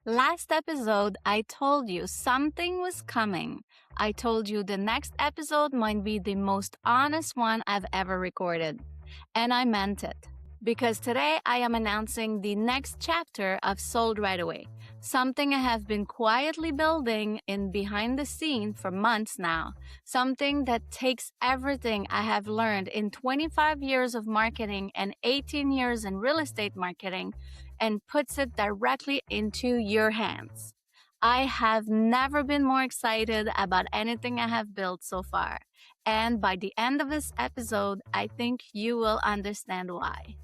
Last episode, I told you something was coming. I told you the next episode might be the most honest one I've ever recorded. And I meant it. Because today I am announcing the next chapter of Sold Right Away, something I have been quietly building in behind the scene for months now, something that takes everything I have learned in 25 years of marketing and 18 years in real estate marketing and puts it directly into your hands. I have never been more excited about anything I have built so far. And by the end of this episode, I think you will understand why.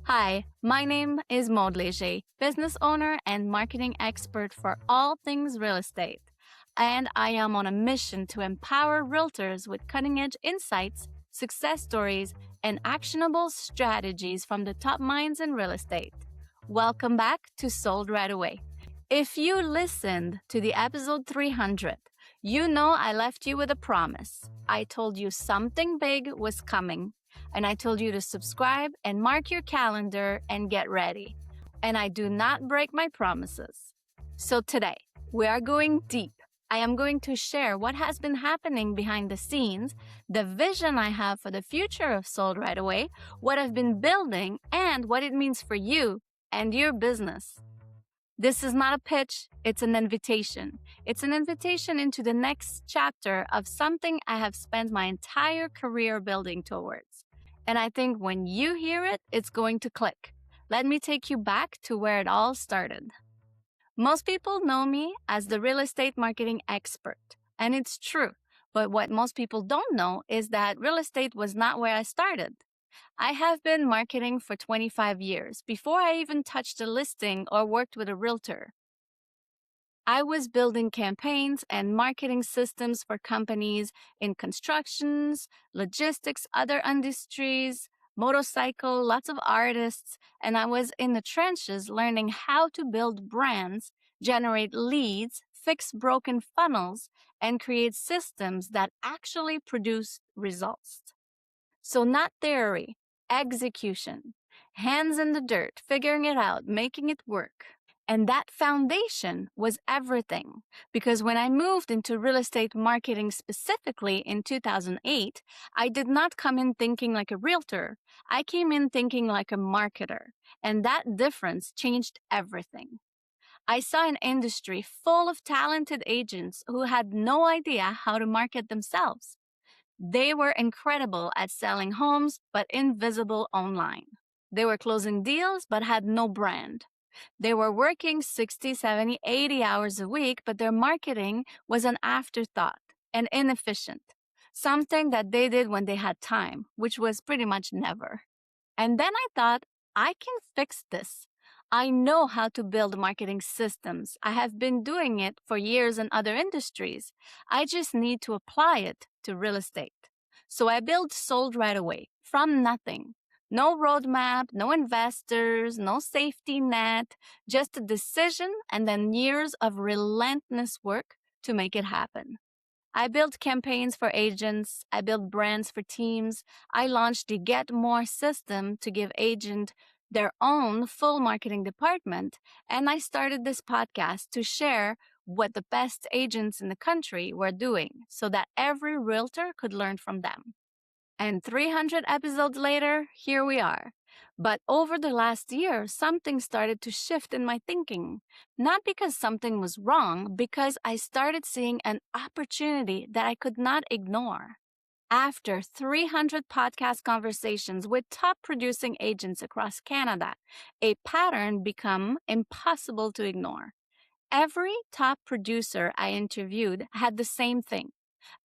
Hi, my name is Maude, business owner and marketing expert for all things real estate. And I am on a mission to empower realtors with cutting edge insights, success stories, and actionable strategies from the top minds in real estate. Welcome back to Sold Right Away. If you listened to the episode 300, you know I left you with a promise. I told you something big was coming, and I told you to subscribe and mark your calendar and get ready. And I do not break my promises. So today, we are going deep. I am going to share what has been happening behind the scenes, the vision I have for the future of Sold Right Away, what I've been building, and what it means for you and your business. This is not a pitch, it's an invitation. It's an invitation into the next chapter of something I have spent my entire career building towards. And I think when you hear it, it's going to click. Let me take you back to where it all started. Most people know me as the real estate marketing expert, and it's true. But what most people don't know is that real estate was not where I started. I have been marketing for 25 years before I even touched a listing or worked with a realtor. I was building campaigns and marketing systems for companies in constructions, logistics, other industries, motorcycle, lots of artists, and I was in the trenches learning how to build brands, generate leads, fix broken funnels, and create systems that actually produce results. So not theory, execution, hands in the dirt, figuring it out, making it work. And that foundation was everything, because when I moved into real estate marketing specifically in 2008, I did not come in thinking like a realtor. I came in thinking like a marketer, and that difference changed everything. I saw an industry full of talented agents who had no idea how to market themselves. They were incredible at selling homes, but invisible online. They were closing deals, but had no brand. They were working 60, 70, 80 hours a week, but their marketing was an afterthought and inefficient, something that they did when they had time, which was pretty much never. And then I thought, I can fix this. I know how to build marketing systems. I have been doing it for years in other industries. I just need to apply it to real estate. So I built Sold Right Away from nothing. No roadmap, no investors, no safety net, just a decision and then years of relentless work to make it happen. I built campaigns for agents. I built brands for teams. I launched the Get More system to give agents their own full marketing department. And I started this podcast to share what the best agents in the country were doing so that every realtor could learn from them. And 300 episodes later, here we are. But over the last year, something started to shift in my thinking. Not because something was wrong, because I started seeing an opportunity that I could not ignore. After 300 podcast conversations with top producing agents across Canada, a pattern became impossible to ignore. Every top producer I interviewed had the same thing: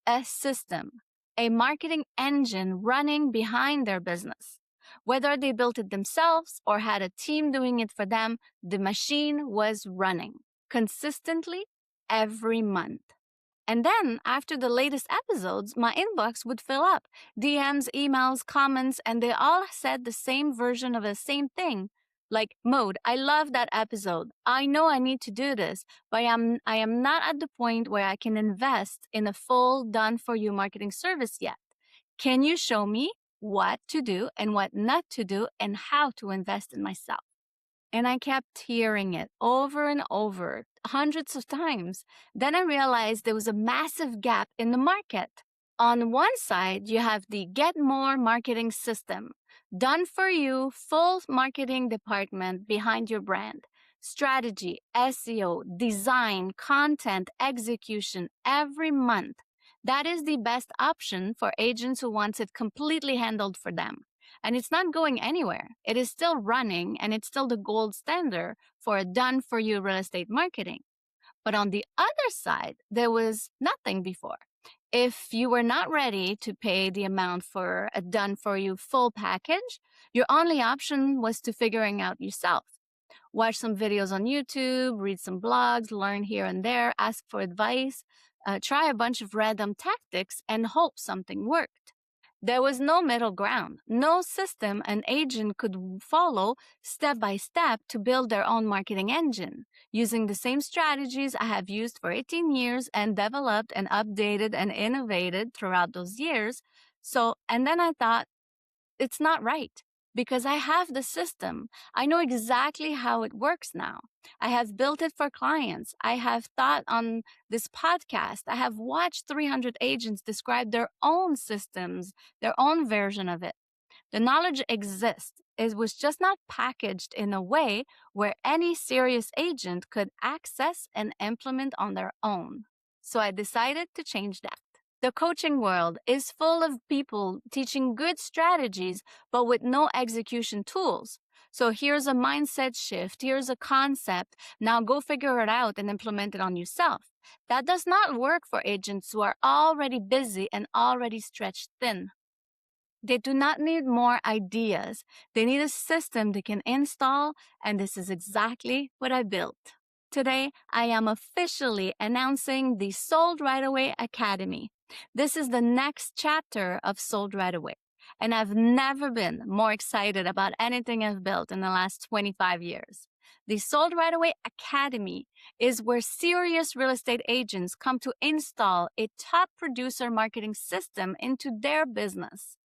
a system, a marketing engine running behind their business. Whether they built it themselves or had a team doing it for them, the machine was running consistently every month. And then, after the latest episodes, my inbox would fill up. DMs, emails, comments, and they all said the same version of the same thing. Like, Maude, I love that episode. I know I need to do this, but I am not at the point where I can invest in a full done-for-you marketing service yet. Can you show me what to do and what not to do and how to invest in myself? And I kept hearing it over and over, hundreds of times. Then I realized there was a massive gap in the market. On one side, you have the Get More marketing system, done for you, full marketing department behind your brand. Strategy, SEO, design, content, execution every month. That is the best option for agents who want it completely handled for them. And it's not going anywhere. It is still running and it's still the gold standard for done for you real estate marketing. But on the other side, there was nothing before. If you were not ready to pay the amount for a done for you full package, your only option was to figuring out yourself. Watch some videos on YouTube, read some blogs, learn here and there, ask for advice, try a bunch of random tactics, and hope something worked. There was no middle ground, no system an agent could follow step by step to build their own marketing engine, using the same strategies I have used for 18 years and developed and updated and innovated throughout those years. And then I thought, it's not right because I have the system. I know exactly how it works now. I have built it for clients. I have thought on this podcast. I have watched 300 agents describe their own systems, their own version of it. The knowledge exists. It was just not packaged in a way where any serious agent could access and implement on their own. So I decided to change that. The coaching world is full of people teaching good strategies, but with no execution tools. So here's a mindset shift. Here's a concept. Now go figure it out and implement it on yourself. That does not work for agents who are already busy and already stretched thin. They do not need more ideas. They need a system they can install, and this is exactly what I built. Today, I am officially announcing the Sold Right Away Academy. This is the next chapter of Sold Right Away, and I've never been more excited about anything I've built in the last 25 years. The Sold Right Away Academy is where serious real estate agents come to install a top producer marketing system into their business.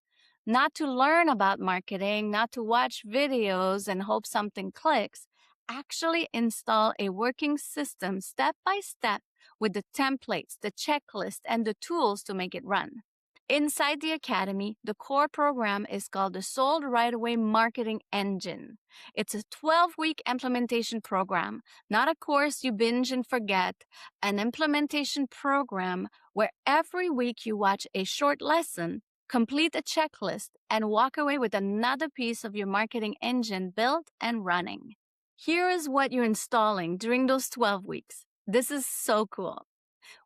Not to learn about marketing, not to watch videos and hope something clicks. Actually install a working system step by step with the templates, the checklist, and the tools to make it run. Inside the Academy, the core program is called the Sold Right Away Marketing Engine. It's a 12-week implementation program, not a course you binge and forget, an implementation program where every week you watch a short lesson, complete a checklist, and walk away with another piece of your marketing engine built and running. Here is what you're installing during those 12 weeks. This is so cool.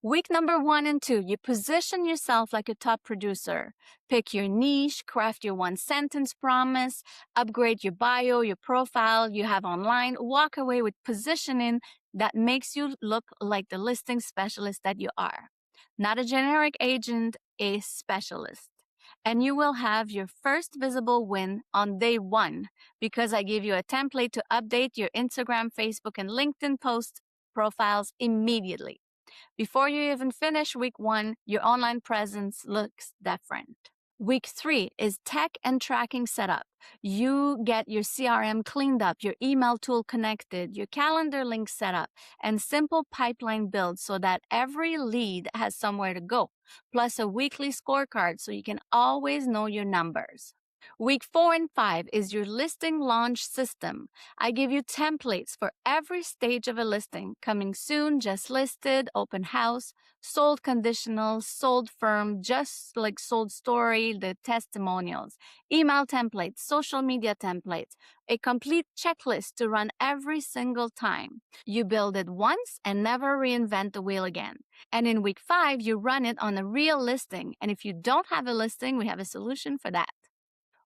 Week number 1 and 2, you position yourself like a top producer. Pick your niche, craft your one-sentence promise, upgrade your bio, your profile you have online, walk away with positioning that makes you look like the listing specialist that you are. Not a generic agent, a specialist. And you will have your first visible win on day 1 because I give you a template to update your Instagram, Facebook, and LinkedIn post profiles immediately. Before you even finish week 1, your online presence looks different. Week 3 is tech and tracking setup. You get your CRM cleaned up, your email tool connected, your calendar link set up, and simple pipeline build so that every lead has somewhere to go, plus a weekly scorecard so you can always know your numbers. Week 4 and 5 is your listing launch system. I give you templates for every stage of a listing, coming soon, just listed, open house, sold conditional, sold firm, just like sold story, the testimonials, email templates, social media templates, a complete checklist to run every single time. You build it once and never reinvent the wheel again. And in week 5, you run it on a real listing. And if you don't have a listing, we have a solution for that.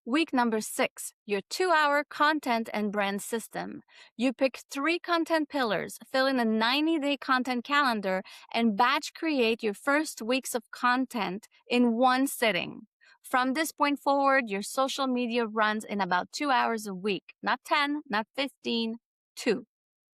Week number 6, your 2-hour content and brand system. You pick 3 content pillars, fill in a 90-day content calendar, and batch create your first weeks of content in one sitting. From this point forward, your social media runs in about 2 hours a week, not 10, not 15, 2.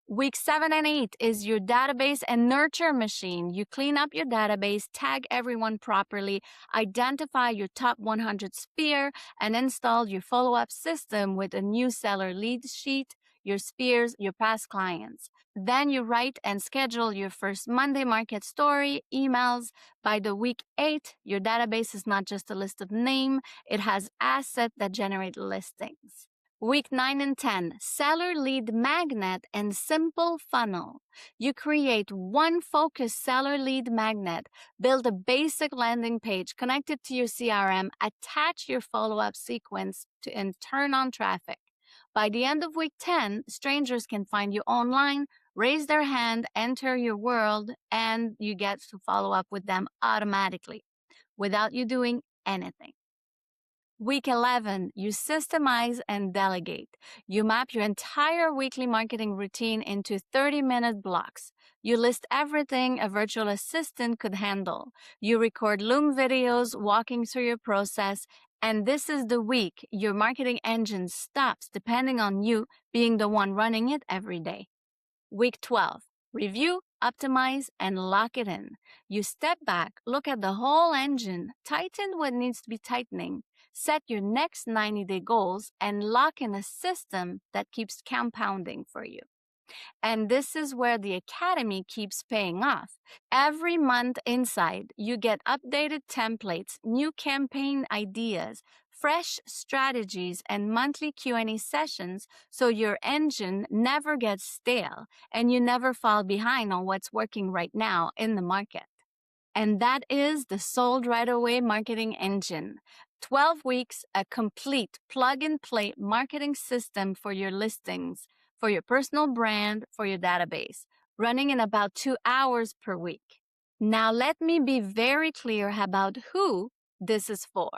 Week 7 and 8 is your database and nurture machine. You clean up your database, tag everyone properly, identify your top 100 sphere, and install your follow-up system with a new seller lead sheet. your spheres, your past clients. Then you write and schedule your first Monday market story, emails. By the week 8, your database is not just a list of names, it has assets that generate listings. Week 9 and 10, seller lead magnet and simple funnel. You create one focused seller lead magnet, build a basic landing page, connect it to your CRM, attach your follow-up sequence and turn on traffic. By the end of week 10, strangers can find you online, raise their hand, enter your world, and you get to follow up with them automatically without you doing anything. Week 11, you systemize and delegate. You map your entire weekly marketing routine into 30-minute blocks. You list everything a virtual assistant could handle. You record Loom videos walking through your process. And this is the week your marketing engine stops depending on you being the one running it every day. Week 12, review, optimize, and lock it in. You step back, look at the whole engine, tighten what needs to be tightening, set your next 90-day goals, and lock in a system that keeps compounding for you. And this is where the Academy keeps paying off. Every month inside, you get updated templates, new campaign ideas, fresh strategies, and monthly Q&A sessions so your engine never gets stale and you never fall behind on what's working right now in the market. And that is the Sold Right Away marketing engine. 12 weeks, a complete plug-and-play marketing system for your listings, for your personal brand, for your database, running in about 2 hours per week. Now, let me be very clear about who this is for.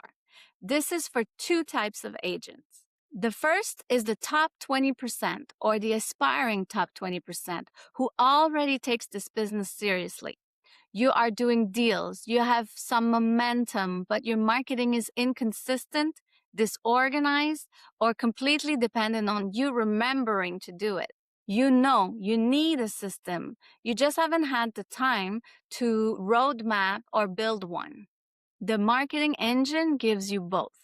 This is for 2 types of agents. The first is the top 20% or the aspiring top 20% who already takes this business seriously. You are doing deals, you have some momentum, but your marketing is inconsistent, disorganized, or completely dependent on you remembering to do it. You know you need a system. You just haven't had the time to roadmap or build one. The marketing engine gives you both.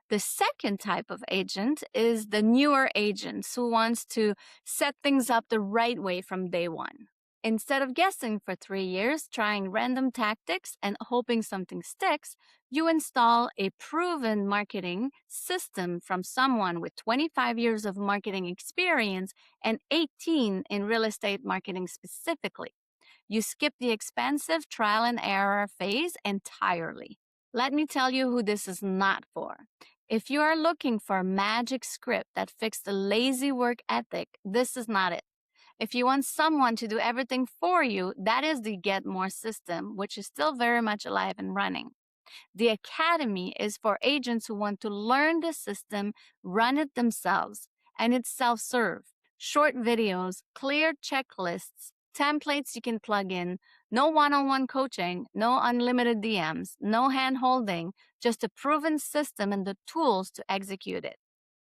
The second type of agent is the newer agents who wants to set things up the right way from day one. Instead of guessing for 3 years, trying random tactics and hoping something sticks, you install a proven marketing system from someone with 25 years of marketing experience and 18 in real estate marketing specifically. You skip the expensive trial and error phase entirely. Let me tell you who this is not for. If you are looking for a magic script that fixes the lazy work ethic, this is not it. If you want someone to do everything for you, that is the Get More system, which is still very much alive and running. The Academy is for agents who want to learn the system, run it themselves, and it's self-serve. Short videos, clear checklists, templates you can plug in, no one-on-one coaching, no unlimited DMs, no hand-holding, just a proven system and the tools to execute it.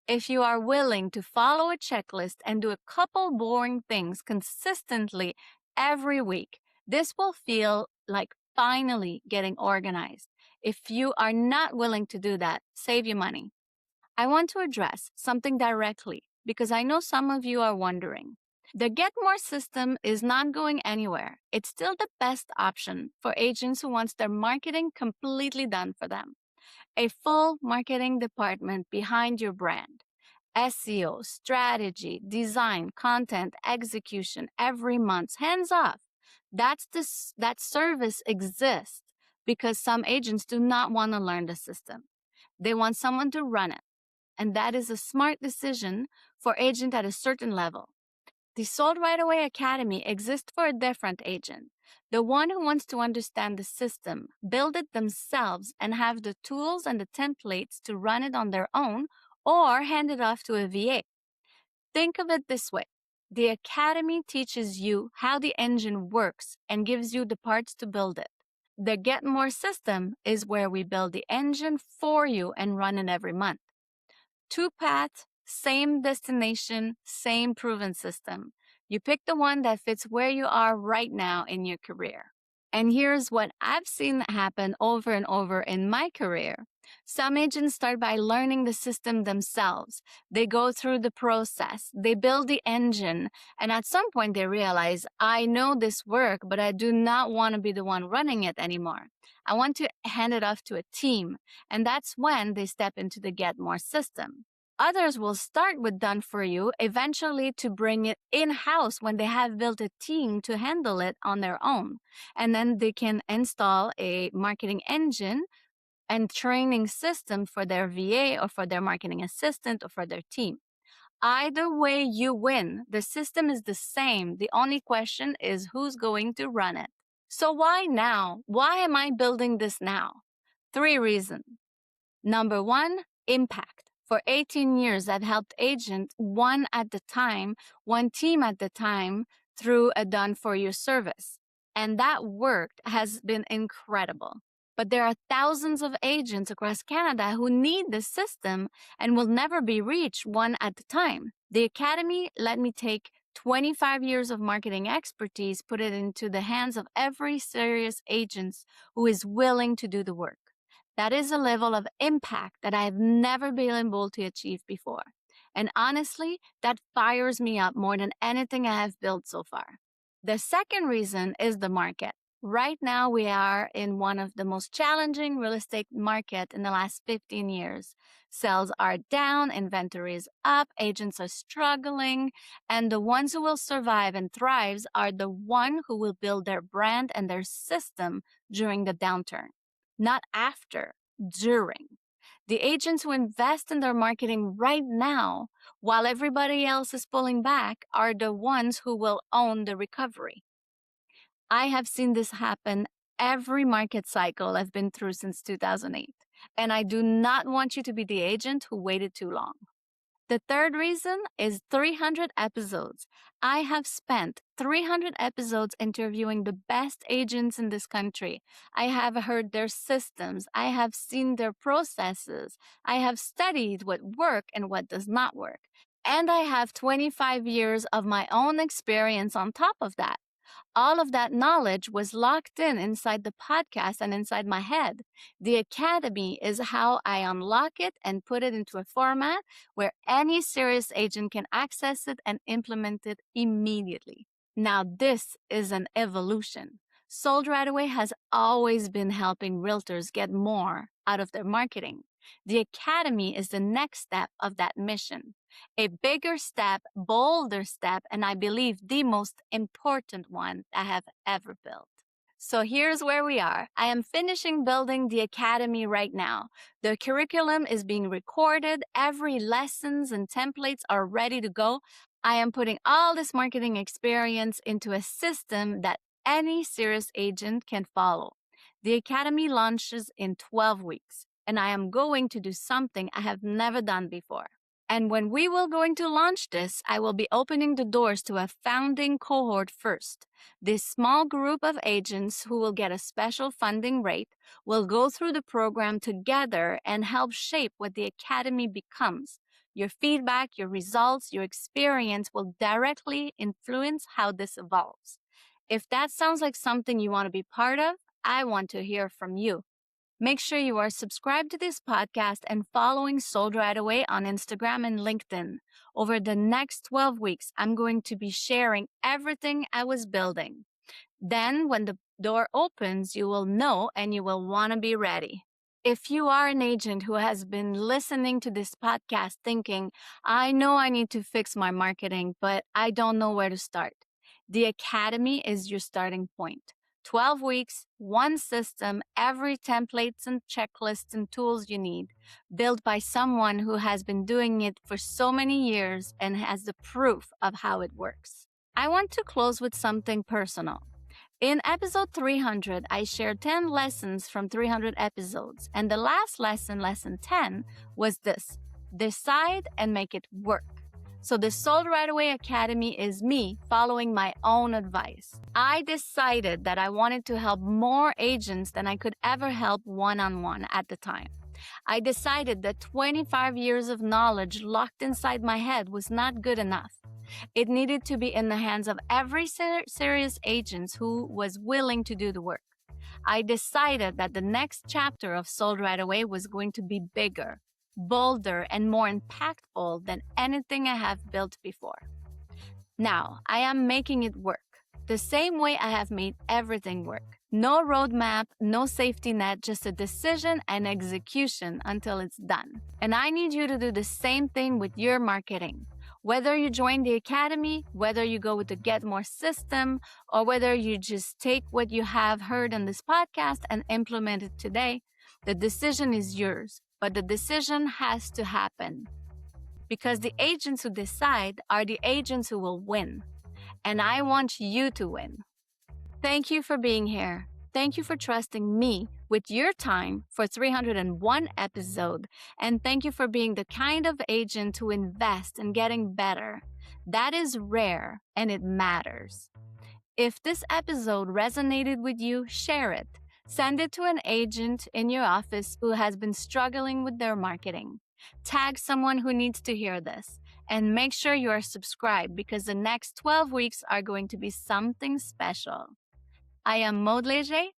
If you are willing to follow a checklist and do a couple boring things consistently every week, this will feel like finally getting organized. If you are not willing to do that, save you money. I want to address something directly because I know some of you are wondering. The Get More system is not going anywhere. It's still the best option for agents who want their marketing completely done for them. A full marketing department behind your brand. SEO, strategy, design, content, execution every month, hands off. That service exists because some agents do not want to learn the system. They want someone to run it. And that is a smart decision for agent at a certain level. The Sold Right Away Academy exists for a different agent, the one who wants to understand the system, build it themselves, and have the tools and the templates to run it on their own or hand it off to a VA. Think of it this way. The Academy teaches you how the engine works and gives you the parts to build it. The Get More system is where we build the engine for you and run it every month. 2 paths, same destination, same proven system. You pick the one that fits where you are right now in your career. And here's what I've seen happen over and over in my career. Some agents start by learning the system themselves. They go through the process, they build the engine, and at some point they realize, I know this work, but I do not want to be the one running it anymore. I want to hand it off to a team. And that's when they step into the Get More system. Others will start with done for you, eventually to bring it in-house when they have built a team to handle it on their own. And then they can install a marketing engine and training system for their VA or for their marketing assistant or for their team. Either way you win. The system is the same. The only question is who's going to run it. So why now? Why am I building this now? 3 reasons. Number 1, impact. For 18 years, I've helped agents one at a time, one team at a time through a done-for-you service. And that worked has been incredible. But there are thousands of agents across Canada who need this system and will never be reached one at a time. The Academy let me take 25 years of marketing expertise, put it into the hands of every serious agent who is willing to do the work. That is a level of impact that I have never been able to achieve before. And honestly, that fires me up more than anything I have built so far. The second reason is the market. Right now, we are in one of the most challenging real estate market in the last 15 years. Sales are down, inventory is up, agents are struggling, and the ones who will survive and thrive are the ones who will build their brand and their system during the downturn. Not after, during. The agents who invest in their marketing right now, while everybody else is pulling back, are the ones who will own the recovery. I have seen this happen every market cycle I've been through since 2008, and I do not want you to be the agent who waited too long. The third reason is 300 episodes. I have spent 300 episodes interviewing the best agents in this country. I have heard their systems. I have seen their processes. I have studied what works and what does not work. And I have 25 years of my own experience on top of that. All of that knowledge was locked in inside the podcast and inside my head. The Academy is how I unlock it and put it into a format where any serious agent can access it and implement it immediately. Now, this is an evolution. Sold Right Away has always been helping realtors get more out of their marketing. The Academy is the next step of that mission. A bigger step, bolder step, and I believe the most important one I have ever built. So here's where we are. I am finishing building the Academy right now. The curriculum is being recorded. Every lessons and templates are ready to go. I am putting all this marketing experience into a system that any serious agent can follow. The Academy launches in 12 weeks, and I am going to do something I have never done before. And when we will going to launch this, I will be opening the doors to a founding cohort first. This small group of agents who will get a special funding rate will go through the program together and help shape what the Academy becomes. Your feedback, your results, your experience will directly influence how this evolves. If that sounds like something you want to be part of, I want to hear from you. Make sure you are subscribed to this podcast and following Sold Right Away on Instagram and LinkedIn. Over the next 12 weeks, I'm going to be sharing everything I was building. Then when the door opens, you will know and you will want to be ready. If you are an agent who has been listening to this podcast thinking, I know I need to fix my marketing, but I don't know where to start, the Academy is your starting point. 12 weeks, one system, every templates and checklists and tools you need, built by someone who has been doing it for so many years and has the proof of how it works. I want to close with something personal. In episode 300, I shared 10 lessons from 300 episodes, and the last lesson, lesson 10, was this: decide and make it work. So the Sold Right Away Academy is me following my own advice. I decided that I wanted to help more agents than I could ever help one-on-one at the time. I decided that 25 years of knowledge locked inside my head was not good enough. It needed to be in the hands of every serious agent who was willing to do the work. I decided that the next chapter of Sold Right Away was going to be bigger, bolder, and more impactful than anything I have built before. Now, I am making it work, the same way I have made everything work. No roadmap, no safety net, just a decision and execution until it's done. And I need you to do the same thing with your marketing. Whether you join the academy, whether you go with the Get More system, or whether you just take what you have heard on this podcast and implement it today, the decision is yours, but the decision has to happen. Because the agents who decide are the agents who will win. And I want you to win. Thank you for being here. Thank you for trusting me with your time for 301 episode. And thank you for being the kind of agent who invests in getting better. That is rare and it matters. If this episode resonated with you, share it. Send it to an agent in your office who has been struggling with their marketing. Tag someone who needs to hear this. And make sure you are subscribed because the next 12 weeks are going to be something special. I am Maude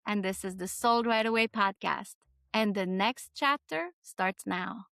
and this is the Sold Right Away podcast. And the next chapter starts now.